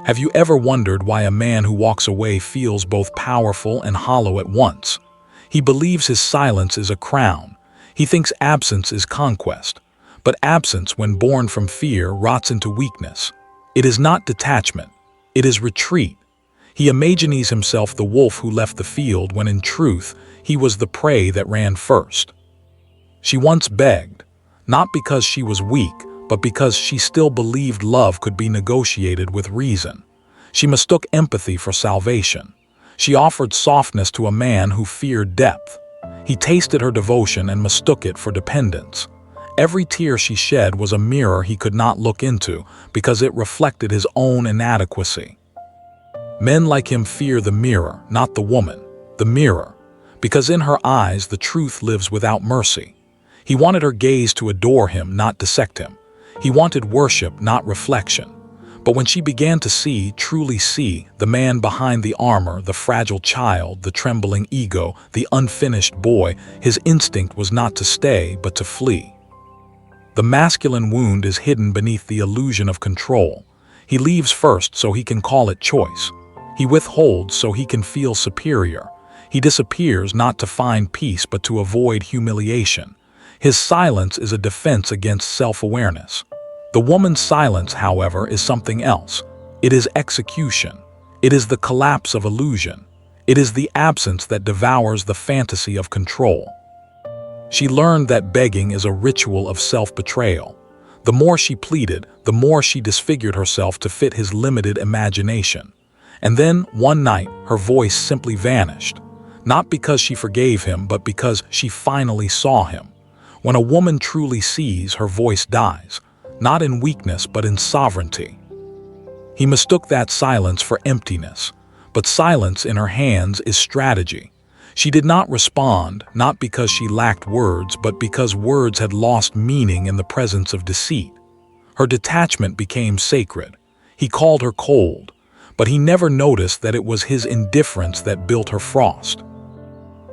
Have you ever wondered why a man who walks away feels both powerful and hollow at once? He believes his silence is a crown. He thinks absence is conquest. But absence, when born from fear, rots into weakness. It is not detachment. It is retreat. He imagines himself the wolf who left the field when in truth he was the prey that ran first. She once begged, not because she was weak, but because she still believed love could be negotiated with reason. She mistook empathy for salvation. She offered softness to a man who feared depth. He tasted her devotion and mistook it for dependence. Every tear she shed was a mirror he could not look into because it reflected his own inadequacy. Men like him fear the mirror, not the woman, the mirror, because in her eyes the truth lives without mercy. He wanted her gaze to adore him, not dissect him. He wanted worship, not reflection. But when she began to see, truly see, the man behind the armor, the fragile child, the trembling ego, the unfinished boy, his instinct was not to stay, but to flee. The masculine wound is hidden beneath the illusion of control. He leaves first so he can call it choice. He withholds so he can feel superior. He disappears not to find peace but to avoid humiliation. His silence is a defense against self-awareness. The woman's silence, however, is something else. It is execution. It is the collapse of illusion. It is the absence that devours the fantasy of control. She learned that begging is a ritual of self-betrayal. The more she pleaded, the more she disfigured herself to fit his limited imagination. And then, one night, her voice simply vanished. Not because she forgave him, but because she finally saw him. When a woman truly sees, her voice dies, not in weakness but in sovereignty. He mistook that silence for emptiness, but silence in her hands is strategy. She did not respond, not because she lacked words, but because words had lost meaning in the presence of deceit. Her detachment became sacred. He called her cold, but he never noticed that it was his indifference that built her frost.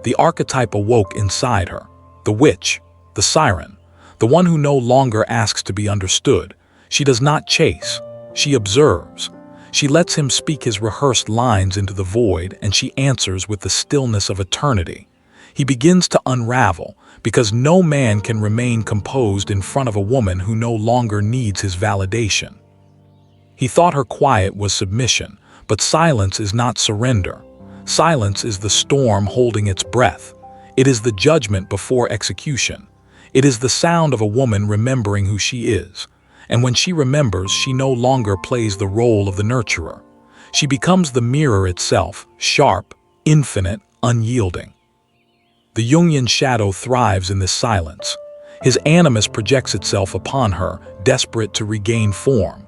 The archetype awoke inside her, the witch, the siren, the one who no longer asks to be understood. She does not chase, she observes. She lets him speak his rehearsed lines into the void, and she answers with the stillness of eternity. He begins to unravel, because no man can remain composed in front of a woman who no longer needs his validation. He thought her quiet was submission, but silence is not surrender. Silence is the storm holding its breath. It is the judgment before execution. It is the sound of a woman remembering who she is. And when she remembers, she no longer plays the role of the nurturer. She becomes the mirror itself, sharp, infinite, unyielding. The Jungian shadow thrives in this silence. His animus projects itself upon her, desperate to regain form.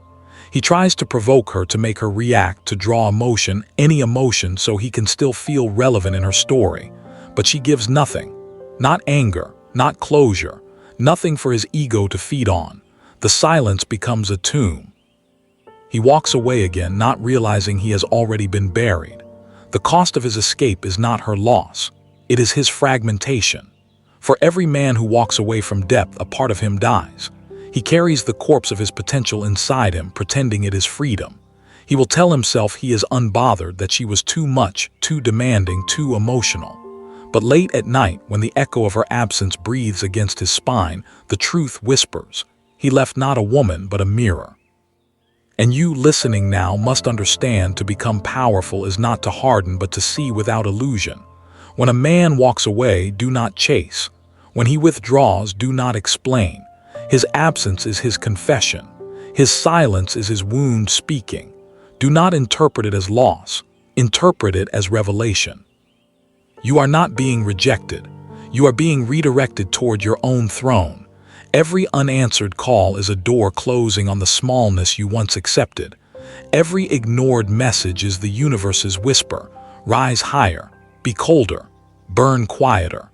He tries to provoke her, to make her react, to draw emotion, any emotion, so he can still feel relevant in her story. But she gives nothing. Not anger, not closure, nothing for his ego to feed on. The silence becomes a tomb. He walks away again, not realizing he has already been buried. The cost of his escape is not her loss. It is his fragmentation. For every man who walks away from depth, a part of him dies. He carries the corpse of his potential inside him, pretending it is freedom. He will tell himself he is unbothered, that she was too much, too demanding, too emotional. But late at night, when the echo of her absence breathes against his spine, the truth whispers. He left not a woman, but a mirror. And you listening now must understand, to become powerful is not to harden, but to see without illusion. When a man walks away, do not chase. When he withdraws, do not explain. His absence is his confession. His silence is his wound speaking. Do not interpret it as loss. Interpret it as revelation. You are not being rejected. You are being redirected toward your own throne. Every unanswered call is a door closing on the smallness you once accepted. Every ignored message is the universe's whisper. Rise higher, be colder, burn quieter.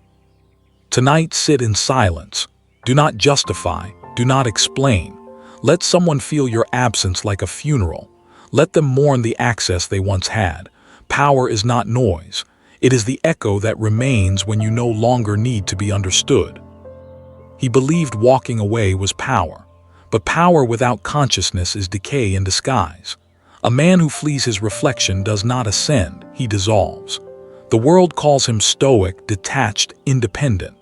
Tonight, sit in silence. Do not justify, do not explain. Let someone feel your absence like a funeral. Let them mourn the access they once had. Power is not noise. It is the echo that remains when you no longer need to be understood. He believed walking away was power, but power without consciousness is decay in disguise. A man who flees his reflection does not ascend, he dissolves. The world calls him stoic, detached, independent.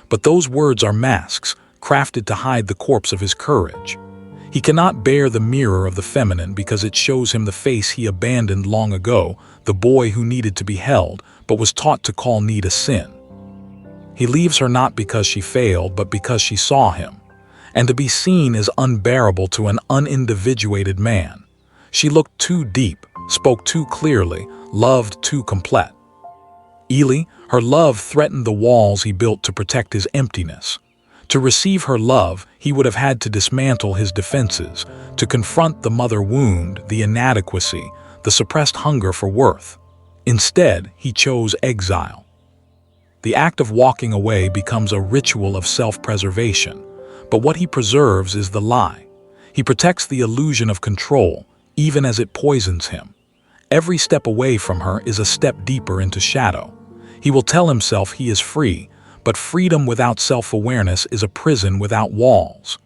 But those words are masks, crafted to hide the corpse of his courage. He cannot bear the mirror of the feminine because it shows him the face he abandoned long ago, the boy who needed to be held, but was taught to call need a sin. He leaves her not because she failed, but because she saw him. And to be seen is unbearable to an unindividuated man. She looked too deep, spoke too clearly, loved too complete. Ely, her love threatened the walls he built to protect his emptiness. To receive her love, he would have had to dismantle his defenses, to confront the mother wound, the inadequacy, the suppressed hunger for worth. Instead, he chose exile. The act of walking away becomes a ritual of self-preservation, but what he preserves is the lie. He protects the illusion of control, even as it poisons him. Every step away from her is a step deeper into shadow. He will tell himself he is free, but freedom without self-awareness is a prison without walls.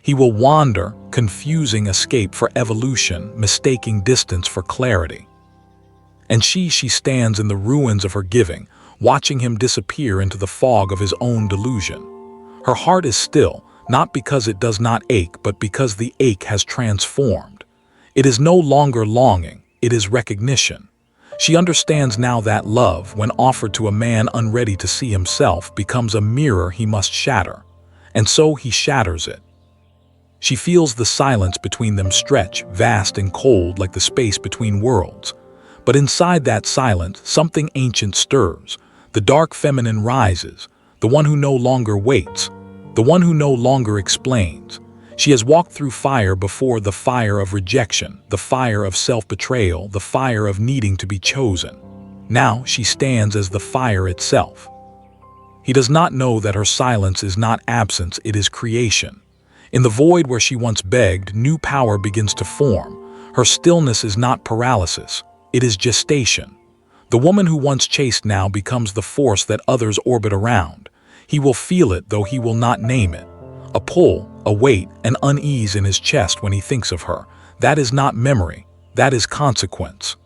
He will wander, confusing escape for evolution, mistaking distance for clarity. And she stands in the ruins of her giving, watching him disappear into the fog of his own delusion. Her heart is still, not because it does not ache, but because the ache has transformed. It is no longer longing, it is recognition. She understands now that love, when offered to a man unready to see himself, becomes a mirror he must shatter. And so he shatters it. She feels the silence between them stretch, vast and cold like the space between worlds. But inside that silence, something ancient stirs. The dark feminine rises, the one who no longer waits, the one who no longer explains. She has walked through fire before, the fire of rejection, the fire of self-betrayal, the fire of needing to be chosen. Now she stands as the fire itself. He does not know that her silence is not absence, it is creation. In the void where she once begged, new power begins to form. Her stillness is not paralysis, it is gestation. The woman who once chased now becomes the force that others orbit around. He will feel it, though he will not name it. A pull, a weight, an unease in his chest when he thinks of her. That is not memory, that is consequence.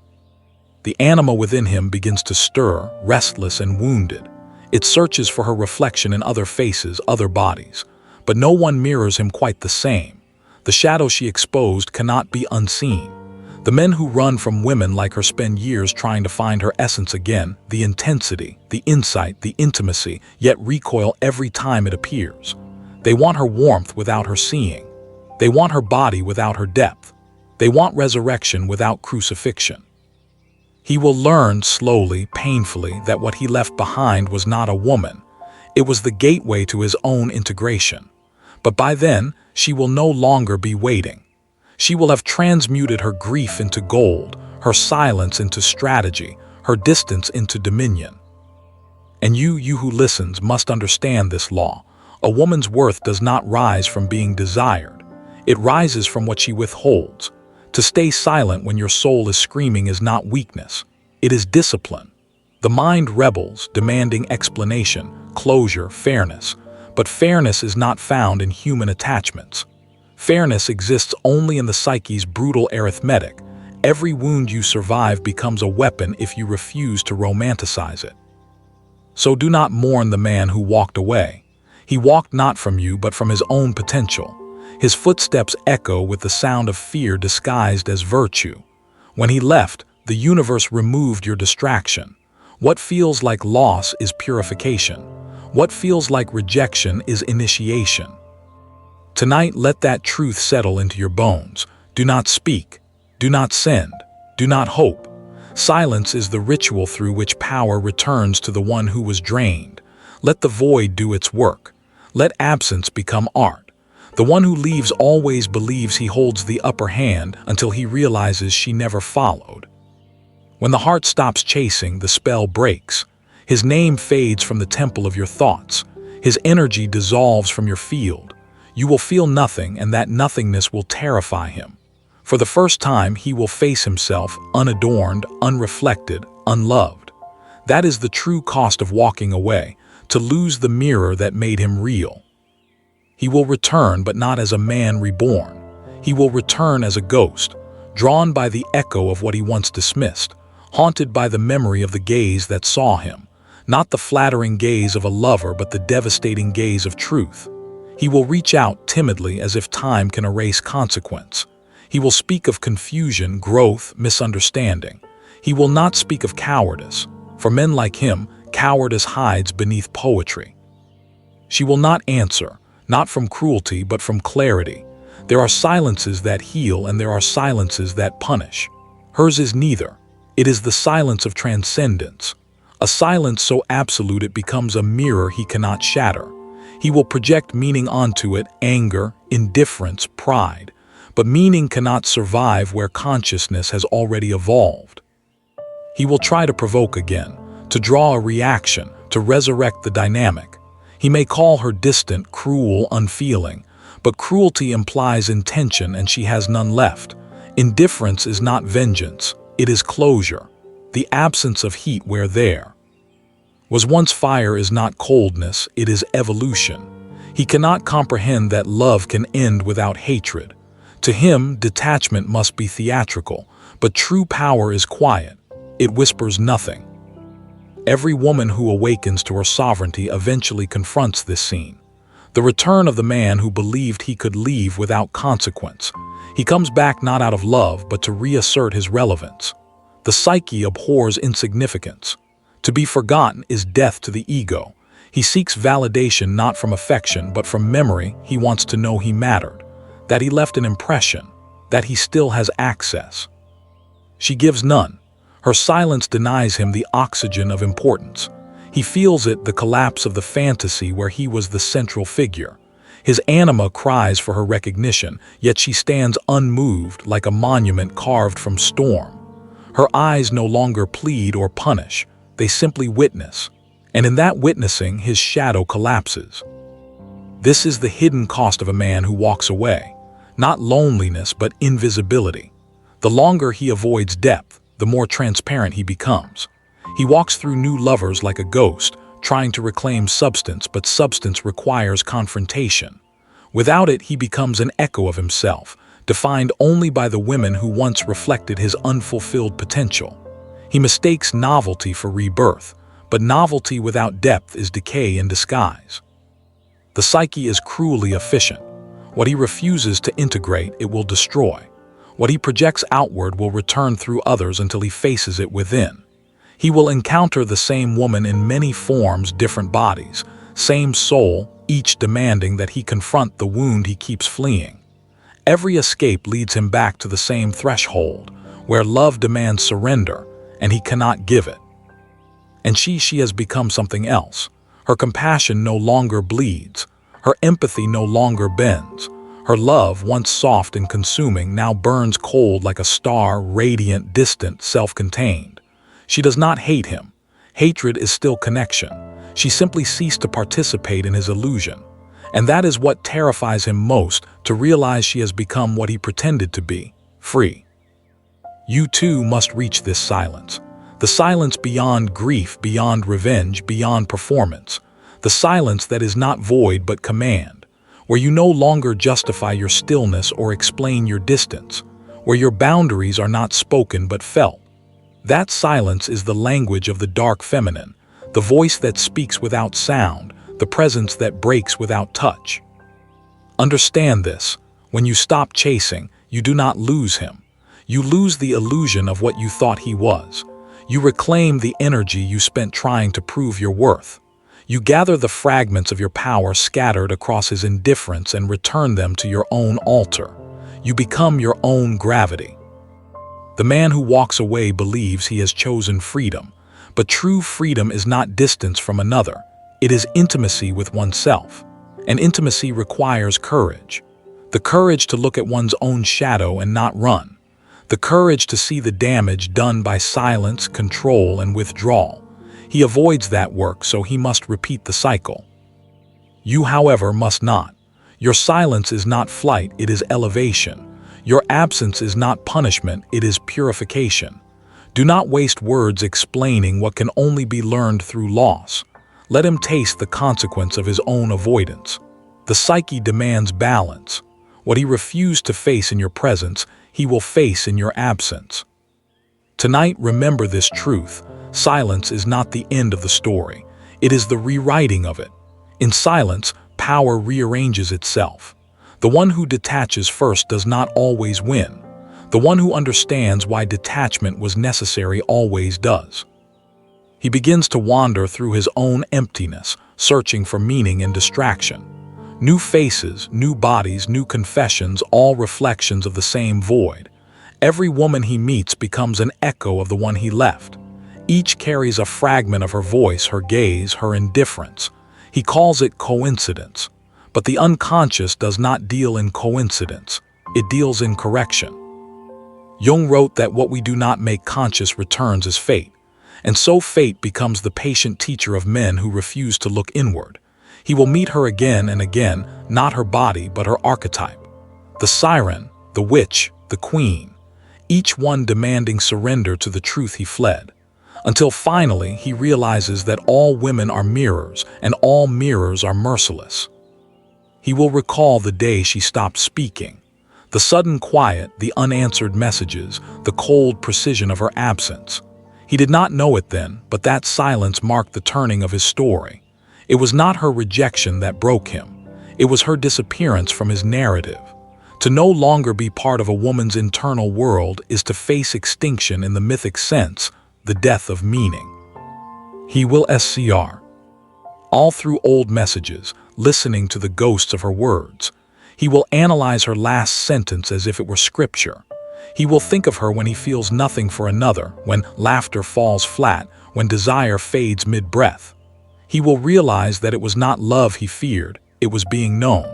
The animal within him begins to stir, restless and wounded. It searches for her reflection in other faces, other bodies. But no one mirrors him quite the same. The shadow she exposed cannot be unseen. The men who run from women like her spend years trying to find her essence again, the intensity, the insight, the intimacy, yet recoil every time it appears. They want her warmth without her seeing. They want her body without her depth. They want resurrection without crucifixion. He will learn slowly, painfully, that what he left behind was not a woman. It was the gateway to his own integration. But by then, she will no longer be waiting. She will have transmuted her grief into gold, her silence into strategy, her distance into dominion. And you who listens must understand this law. A woman's worth does not rise from being desired. It rises from what she withholds. To stay silent when your soul is screaming is not weakness. It is discipline. The mind rebels, demanding explanation, closure, fairness. But fairness is not found in human attachments. Fairness exists only in the psyche's brutal arithmetic. Every wound you survive becomes a weapon if you refuse to romanticize it. So do not mourn the man who walked away. He walked not from you, but from his own potential. His footsteps echo with the sound of fear disguised as virtue. When he left, the universe removed your distraction. What feels like loss is purification. What feels like rejection is initiation. Tonight, let that truth settle into your bones. Do not speak. Do not send. Do not hope. Silence is the ritual through which power returns to the one who was drained. Let the void do its work. Let absence become art. The one who leaves always believes he holds the upper hand until he realizes she never followed. When the heart stops chasing, the spell breaks. His name fades from the temple of your thoughts. His energy dissolves from your field. You will feel nothing, and that nothingness will terrify him. For the first time, he will face himself unadorned, unreflected, unloved. That is the true cost of walking away, to lose the mirror that made him real. He will return, but not as a man reborn. He will return as a ghost, drawn by the echo of what he once dismissed, haunted by the memory of the gaze that saw him, not the flattering gaze of a lover but the devastating gaze of truth. He will reach out timidly as if time can erase consequence. He will speak of confusion, growth, misunderstanding. He will not speak of cowardice. For men like him, cowardice hides beneath poetry. She will not answer, not from cruelty but from clarity. There are silences that heal and there are silences that punish. Hers is neither. It is the silence of transcendence. A silence so absolute it becomes a mirror he cannot shatter. He will project meaning onto it, anger, indifference, pride. But meaning cannot survive where consciousness has already evolved. He will try to provoke again, to draw a reaction, to resurrect the dynamic. He may call her distant, cruel, unfeeling, but cruelty implies intention and she has none left. Indifference is not vengeance, it is closure. The absence of heat where there was once fire is not coldness, it is evolution. He cannot comprehend that love can end without hatred. To him, detachment must be theatrical, but true power is quiet. It whispers nothing. Every woman who awakens to her sovereignty eventually confronts this scene. The return of the man who believed he could leave without consequence. He comes back not out of love, but to reassert his relevance. The psyche abhors insignificance. To be forgotten is death to the ego. He seeks validation not from affection, but from memory. He wants to know he mattered, that he left an impression, that he still has access. She gives none. Her silence denies him the oxygen of importance. He feels it, the collapse of the fantasy where he was the central figure. His anima cries for her recognition, yet she stands unmoved like a monument carved from storm. Her eyes no longer plead or punish, they simply witness. And in that witnessing, his shadow collapses. This is the hidden cost of a man who walks away. Not loneliness, but invisibility. The longer he avoids depth, the more transparent he becomes. He walks through new lovers like a ghost, trying to reclaim substance, but substance requires confrontation. Without it, he becomes an echo of himself, defined only by the women who once reflected his unfulfilled potential. He mistakes novelty for rebirth, but novelty without depth is decay in disguise. The psyche is cruelly efficient. What he refuses to integrate, it will destroy. What he projects outward will return through others until he faces it within. He will encounter the same woman in many forms, different bodies, same soul, each demanding that he confront the wound he keeps fleeing. Every escape leads him back to the same threshold, where love demands surrender, and he cannot give it. And she has become something else. Her compassion no longer bleeds. Her empathy no longer bends. Her love, once soft and consuming, now burns cold like a star, radiant, distant, self-contained. She does not hate him. Hatred is still connection. She simply ceased to participate in his illusion. And that is what terrifies him most, to realize she has become what he pretended to be, free. You too must reach this silence. The silence beyond grief, beyond revenge, beyond performance. The silence that is not void but command, where you no longer justify your stillness or explain your distance, where your boundaries are not spoken but felt. That silence is the language of the dark feminine, the voice that speaks without sound, the presence that breaks without touch. Understand this: when you stop chasing, you do not lose him. You lose the illusion of what you thought he was. You reclaim the energy you spent trying to prove your worth. You gather the fragments of your power scattered across his indifference and return them to your own altar. You become your own gravity. The man who walks away believes he has chosen freedom, but true freedom is not distance from another. It is intimacy with oneself, and intimacy requires courage. The courage to look at one's own shadow and not run. The courage to see the damage done by silence, control, and withdrawal. He avoids that work, so he must repeat the cycle. You, however, must not. Your silence is not flight, it is elevation. Your absence is not punishment, it is purification. Do not waste words explaining what can only be learned through loss. Let him taste the consequence of his own avoidance. The psyche demands balance. What he refused to face in your presence, he will face in your absence. Tonight, remember this truth. Silence is not the end of the story. It is the rewriting of it. In silence, power rearranges itself. The one who detaches first does not always win. The one who understands why detachment was necessary always does. He begins to wander through his own emptiness, searching for meaning and distraction. New faces, new bodies, new confessions, all reflections of the same void. Every woman he meets becomes an echo of the one he left. Each carries a fragment of her voice, her gaze, her indifference. He calls it coincidence. But the unconscious does not deal in coincidence. It deals in correction. Jung wrote that what we do not make conscious returns as fate. And so fate becomes the patient teacher of men who refuse to look inward. He will meet her again and again, not her body, but her archetype. The siren, the witch, the queen, each one demanding surrender to the truth he fled. Until finally he realizes that all women are mirrors and all mirrors are merciless. He will recall the day she stopped speaking, the sudden quiet, the unanswered messages, the cold precision of her absence. He did not know it then, but that silence marked the turning of his story. It was not her rejection that broke him. It was her disappearance from his narrative. To no longer be part of a woman's internal world is to face extinction in the mythic sense, the death of meaning. He will SCR. All through old messages, listening to the ghosts of her words. He will analyze her last sentence as if it were scripture. He will think of her when he feels nothing for another, when laughter falls flat, when desire fades mid-breath. He will realize that it was not love he feared, it was being known,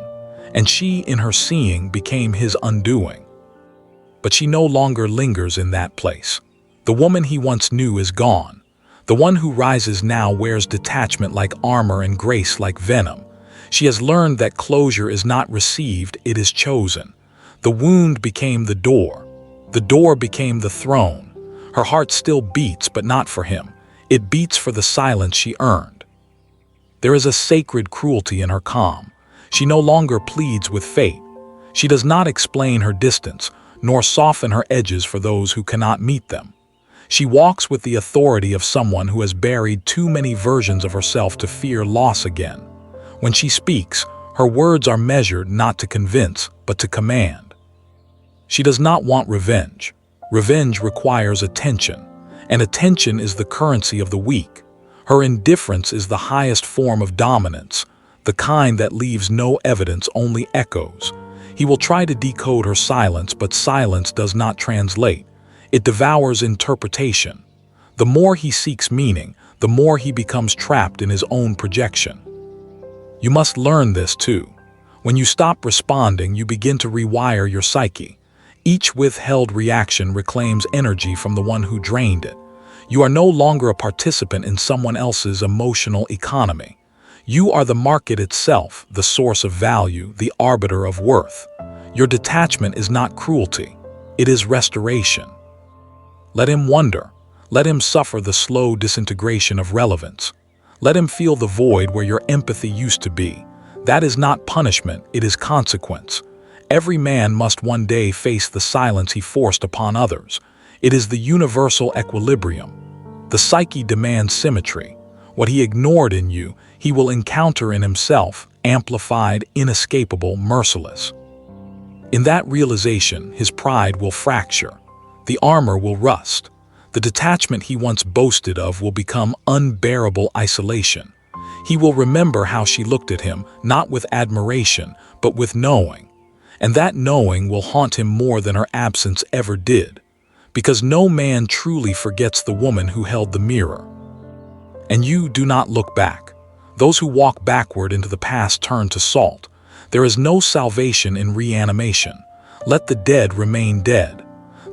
and she, in her seeing, became his undoing. But she no longer lingers in that place. The woman he once knew is gone. The one who rises now wears detachment like armor and grace like venom. She has learned that closure is not received, it is chosen. The wound became the door. The door became the throne. Her heart still beats, but not for him. It beats for the silence she earned. There is a sacred cruelty in her calm. She no longer pleads with fate. She does not explain her distance, nor soften her edges for those who cannot meet them. She walks with the authority of someone who has buried too many versions of herself to fear loss again. When she speaks, her words are measured not to convince, but to command. She does not want revenge. Revenge requires attention, and attention is the currency of the weak. Her indifference is the highest form of dominance, the kind that leaves no evidence, only echoes. He will try to decode her silence, but silence does not translate. It devours interpretation. The more he seeks meaning, the more he becomes trapped in his own projection. You must learn this too. When you stop responding, you begin to rewire your psyche. Each withheld reaction reclaims energy from the one who drained it. You are no longer a participant in someone else's emotional economy. You are the market itself, the source of value, the arbiter of worth. Your detachment is not cruelty. It is restoration. Let him wonder. Let him suffer the slow disintegration of relevance. Let him feel the void where your empathy used to be. That is not punishment, it is consequence. Every man must one day face the silence he forced upon others. It is the universal equilibrium. The psyche demands symmetry. What he ignored in you, he will encounter in himself, amplified, inescapable, merciless. In that realization, his pride will fracture. The armor will rust. The detachment he once boasted of will become unbearable isolation. He will remember how she looked at him, not with admiration, but with knowing. And that knowing will haunt him more than her absence ever did. Because no man truly forgets the woman who held the mirror. And you do not look back. Those who walk backward into the past turn to salt. There is no salvation in reanimation. Let the dead remain dead.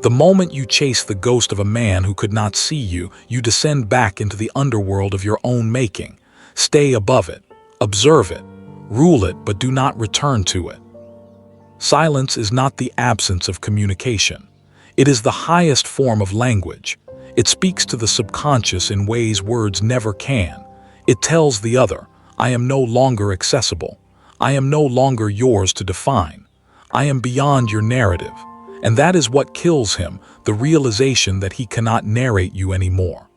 The moment you chase the ghost of a man who could not see you, you descend back into the underworld of your own making. Stay above it. Observe it. Rule it, but do not return to it. Silence is not the absence of communication. It is the highest form of language. It speaks to the subconscious in ways words never can. It tells the other, I am no longer accessible. I am no longer yours to define. I am beyond your narrative. And that is what kills him, the realization that he cannot narrate you anymore.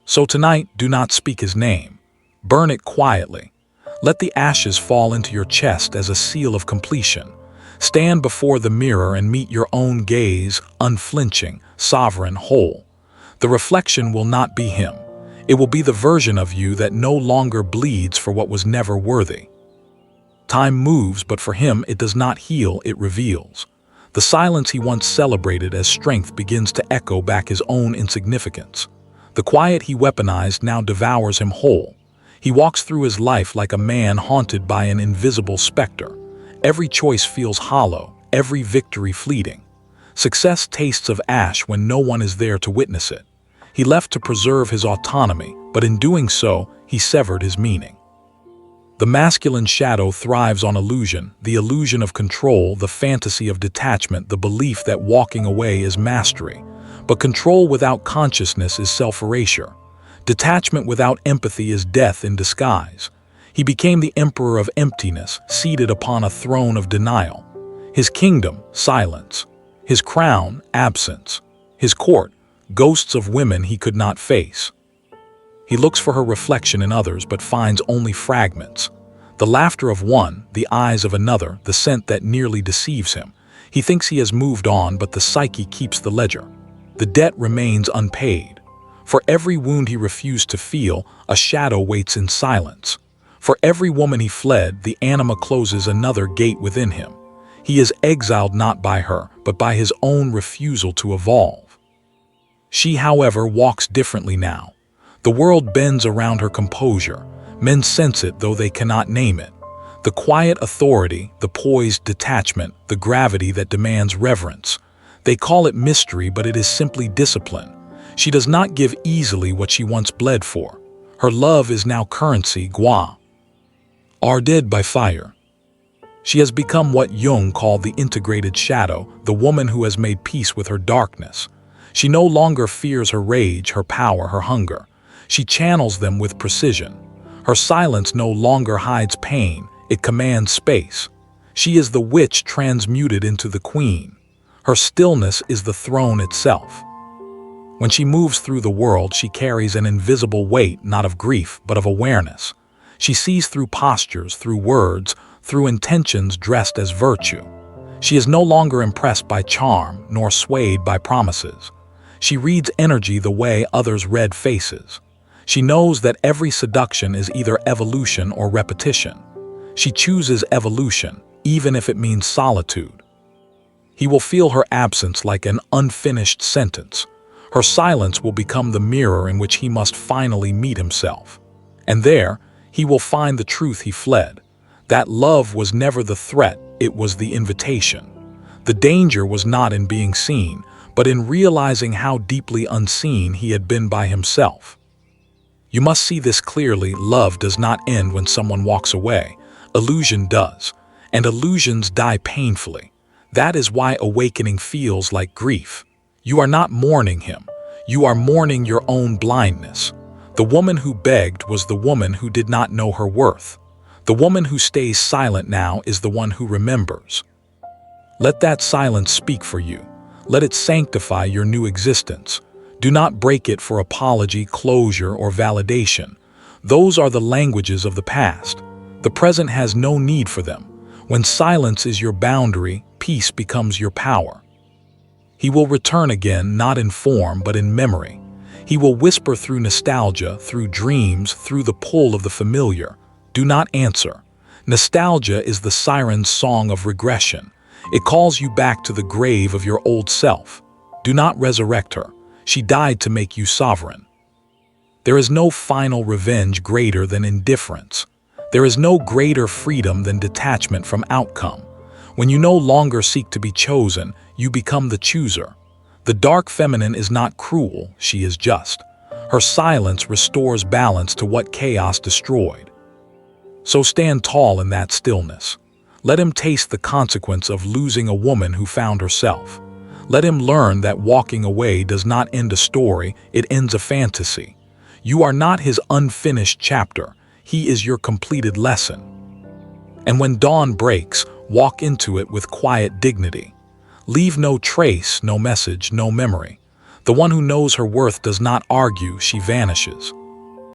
So tonight, do not speak his name. Burn it quietly. Let the ashes fall into your chest as a seal of completion. Stand before the mirror and meet your own gaze, unflinching, sovereign, whole. The reflection will not be him. It will be the version of you that no longer bleeds for what was never worthy. Time moves, but for him it does not heal, it reveals. The silence he once celebrated as strength begins to echo back his own insignificance. The quiet he weaponized now devours him whole. He walks through his life like a man haunted by an invisible specter. Every choice feels hollow, every victory fleeting. Success tastes of ash when no one is there to witness it. He left to preserve his autonomy, but in doing so, he severed his meaning. The masculine shadow thrives on illusion, the illusion of control, the fantasy of detachment, the belief that walking away is mastery. But control without consciousness is self-erasure. Detachment without empathy is death in disguise. He became the emperor of emptiness, seated upon a throne of denial. His kingdom, silence. His crown, absence. His court, ghosts of women he could not face. He looks for her reflection in others but finds only fragments. The laughter of one, the eyes of another, the scent that nearly deceives him. He thinks he has moved on, but the psyche keeps the ledger. The debt remains unpaid. For every wound he refused to feel, a shadow waits in silence. For every woman he fled, the anima closes another gate within him. He is exiled not by her, but by his own refusal to evolve. She, however, walks differently now. The world bends around her composure. Men sense it, though they cannot name it. The quiet authority, the poised detachment, the gravity that demands reverence. They call it mystery, but it is simply discipline. She does not give easily what she once bled for. Her love is now currency, gua. Arded by fire. She has become what Jung called the integrated shadow, the woman who has made peace with her darkness. She no longer fears her rage, her power, her hunger. She channels them with precision. Her silence no longer hides pain, it commands space. She is the witch transmuted into the queen. Her stillness is the throne itself. When she moves through the world, she carries an invisible weight, not of grief, but of awareness. She sees through postures, through words, through intentions dressed as virtue. She is no longer impressed by charm, nor swayed by promises. She reads energy the way others read faces. She knows that every seduction is either evolution or repetition. She chooses evolution, even if it means solitude. He will feel her absence like an unfinished sentence. Her silence will become the mirror in which he must finally meet himself. And there, he will find the truth he fled. That love was never the threat, it was the invitation. The danger was not in being seen, but in realizing how deeply unseen he had been by himself. You must see this clearly. Love does not end when someone walks away. Illusion does, and illusions die painfully. That is why awakening feels like grief. You are not mourning him. You are mourning your own blindness. The woman who begged was the woman who did not know her worth. The woman who stays silent now is the one who remembers. Let that silence speak for you. Let it sanctify your new existence. Do not break it for apology, closure, or validation. Those are the languages of the past. The present has no need for them. When silence is your boundary, peace becomes your power. He will return again, not in form, but in memory. He will whisper through nostalgia, through dreams, through the pull of the familiar. Do not answer. Nostalgia is the siren's song of regression. It calls you back to the grave of your old self. Do not resurrect her. She died to make you sovereign. There is no final revenge greater than indifference. There is no greater freedom than detachment from outcome. When you no longer seek to be chosen, you become the chooser. The dark feminine is not cruel, she is just. Her silence restores balance to what chaos destroyed. So stand tall in that stillness. Let him taste the consequence of losing a woman who found herself. Let him learn that walking away does not end a story, it ends a fantasy. You are not his unfinished chapter, he is your completed lesson. And when dawn breaks, walk into it with quiet dignity. Leave no trace, no message, no memory. The one who knows her worth does not argue, she vanishes.